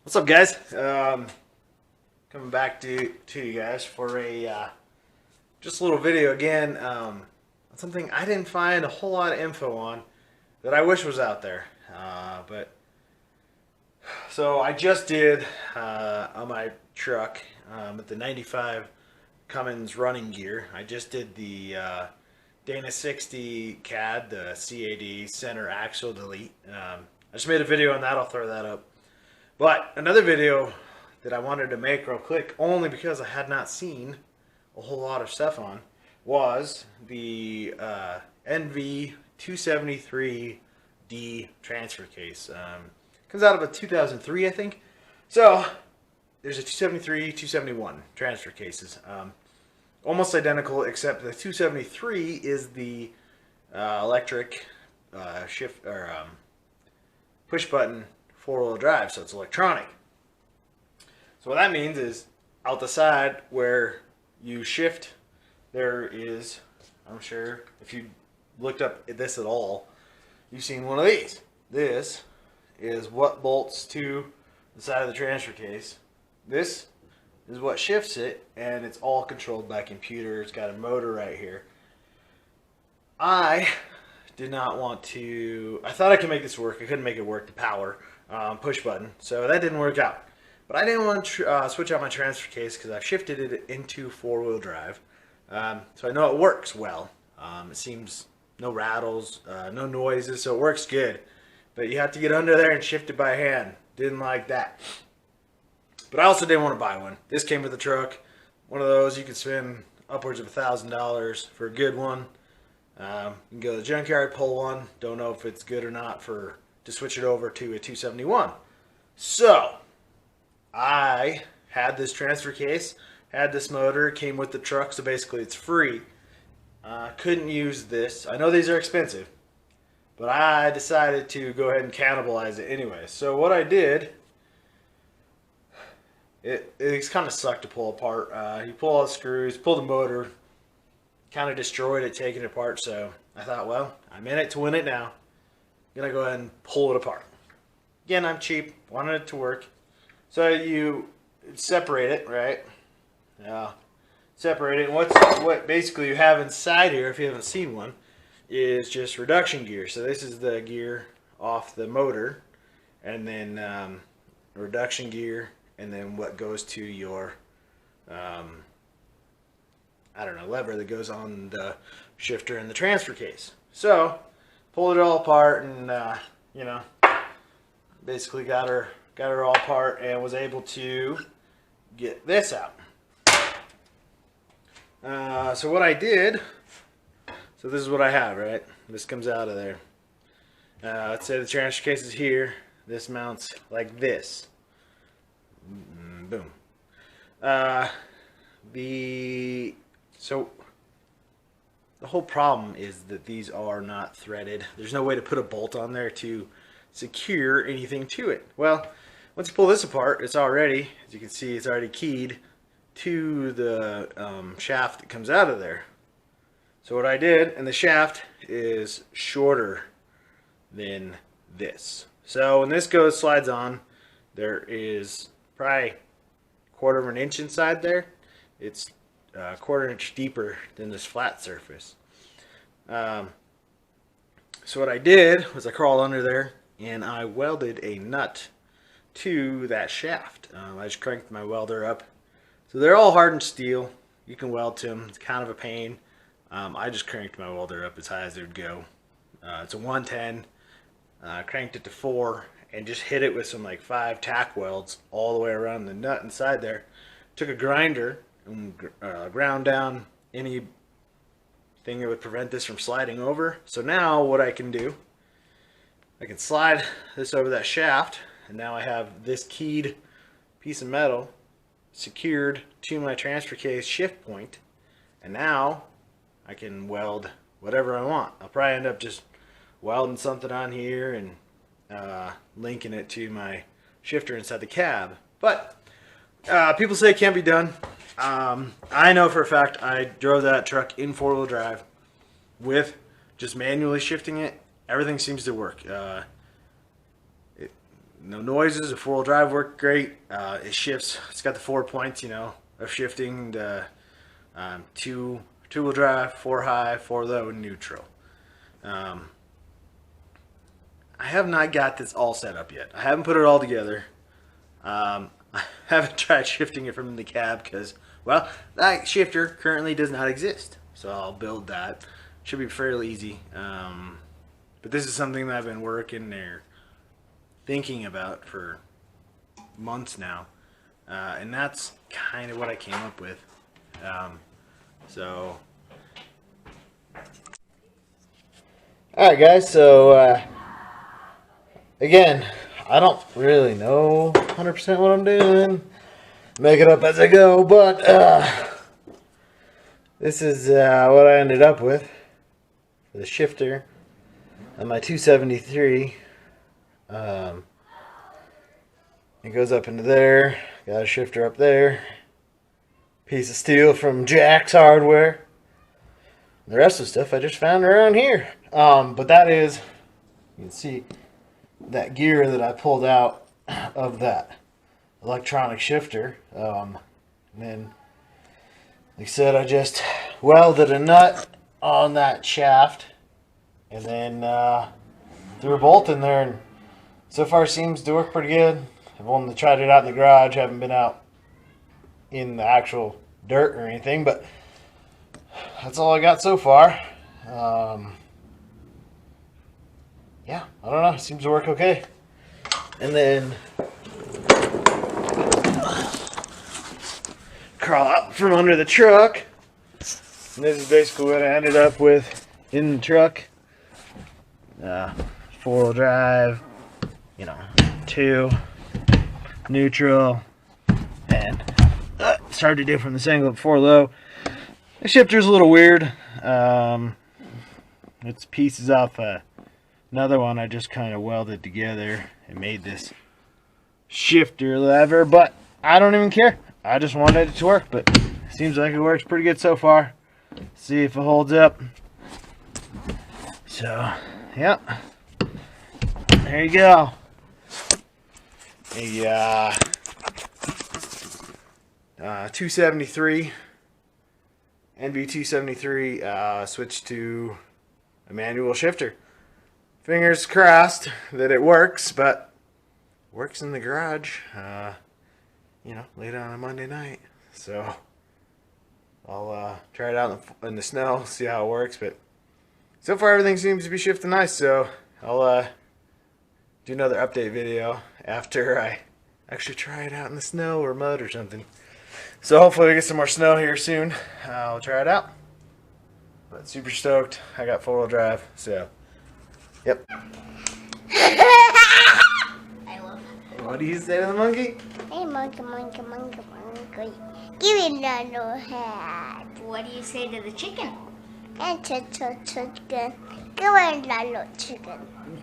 What's up, guys? Coming back to you guys for a just a little video again on something I didn't find a whole lot of info on that I wish was out there. But so I just did on my truck with the 95 Cummins running gear. I just did the Dana 60 CAD, the CAD center axle delete. I just made a video on that. I'll throw that up. But another video that I wanted to make real quick, only because I had not seen a whole lot of stuff on, was the NV273D transfer case. Comes out of a 2003, I think. So there's a 273, 271 transfer cases. Almost identical, except the 273 is the electric shift or push button four-wheel drive, so it's electronic. So what that means is out the side where you shift, there is, I'm sure if you looked up this at all, you've seen one of these. This is what bolts to the side of the transfer case. This is what shifts it, and it's all controlled by computer. It's got a motor right here. I did not want to, I thought I could make this work. I couldn't make it work, the power push button, so that didn't work out. But I didn't want to switch out my transfer case because I've shifted it into four-wheel drive, so I know it works well. It seems no rattles, no noises, so it works good. But you have to get under there and shift it by hand. Didn't like that. But I also didn't want to buy one. This came with the truck. One of those you could spend upwards of $1,000 for a good one. You can go to the junkyard, pull one. Don't know if it's good or not to switch it over to a 271. So I had this transfer case, had this motor, came with the truck, so basically it's free. Couldn't use this. I know these are expensive, but I decided to go ahead and cannibalize it anyway. So what I did, it's kind of sucked to pull apart. You pull all the screws, pull the motor, kind of destroyed it taking it apart. So I thought, well, I'm in it to win it now. I'm gonna go ahead and pull it apart. Again, I'm cheap, wanted it to work. So you separate it, right? Separate it. And what basically you have inside here, if you haven't seen one, is just reduction gear. So this is the gear off the motor, and then reduction gear, and then what goes to your I don't know, lever that goes on the shifter and the transfer case. So pulled it all apart, and you know, basically got her all apart, and was able to get this out. So what I did, so this is what I have, right? This comes out of there. Let's say the transfer case is here. This mounts like this. Boom. So the whole problem is that these are not threaded. There's no way to put a bolt on there to secure anything to it. Well, once you pull this apart, it's already, as you can see, it's already keyed to the shaft that comes out of there. So what I did, and the shaft is shorter than this. So when this slides on, there is probably a quarter of an inch inside there. It's a quarter inch deeper than this flat surface. So what I did was I crawled under there and I welded a nut to that shaft. I just cranked my welder up. So they're all hardened steel. You can weld to them. It's kind of a pain. I just cranked my welder up as high as it would go. It's a 110. Cranked it to 4 and just hit it with some like 5 tack welds all the way around the nut inside there. Took a grinder and ground down anything that would prevent this from sliding over. So now what I can do, I can slide this over that shaft, and now I have this keyed piece of metal secured to my transfer case shift point, and now I can weld whatever I want. I'll probably end up just welding something on here and linking it to my shifter inside the cab. But people say it can't be done. I know for a fact I drove that truck in four-wheel drive with just manually shifting it. Everything seems to work. no noises. The 4-wheel drive worked great. It shifts. It's got the 4 points, you know, of shifting the two-wheel drive, 4 high, 4 low, and neutral. I have not got this all set up yet. I haven't put it all together. I haven't tried shifting it from the cab because, well, that shifter currently does not exist. So I'll build that. Should be fairly easy. But this is something that I've been working there, thinking about for months now. And that's kind of what I came up with. So, alright guys, so again, I don't really know 100% what I'm doing. Make it up as I go, but this is what I ended up with for the shifter on my 273. It goes up into there. Got a shifter up there. Piece of steel from Jack's Hardware. The rest of the stuff I just found around here. But that is, you can see that gear that I pulled out of that electronic shifter. And then, like I said, I just welded a nut on that shaft and then threw a bolt in there, and so far seems to work pretty good. I've only tried it out in the garage, haven't been out in the actual dirt or anything, but that's all I got so far. Yeah, I don't know, it seems to work okay. And then crawl out from under the truck. And this is basically what I ended up with in the truck. 4-wheel drive, you know, 2 neutral, and it's hard to do from this angle at 4 low. The shifter's a little weird. It's pieces off another one I just kind of welded together and made this shifter lever, but I don't even care. I just wanted it to work, but it seems like it works pretty good so far. See if it holds up. So, yeah, there you go. A 273 NV273 switched to a manual shifter. Fingers crossed that it works, but works in the garage. You know, late on a Monday night. So I'll try it out in the snow, see how it works. But so far everything seems to be shifting nice. So I'll do another update video after I actually try it out in the snow or mud or something. So hopefully we get some more snow here soon. I'll try it out. But super stoked. I got 4-wheel drive. So, yep. I love it. What do you say to the monkey? Hey, monkey, monkey, monkey, monkey. Give me that little hat. What do you say to the chicken? And chicken. Give me that little chicken.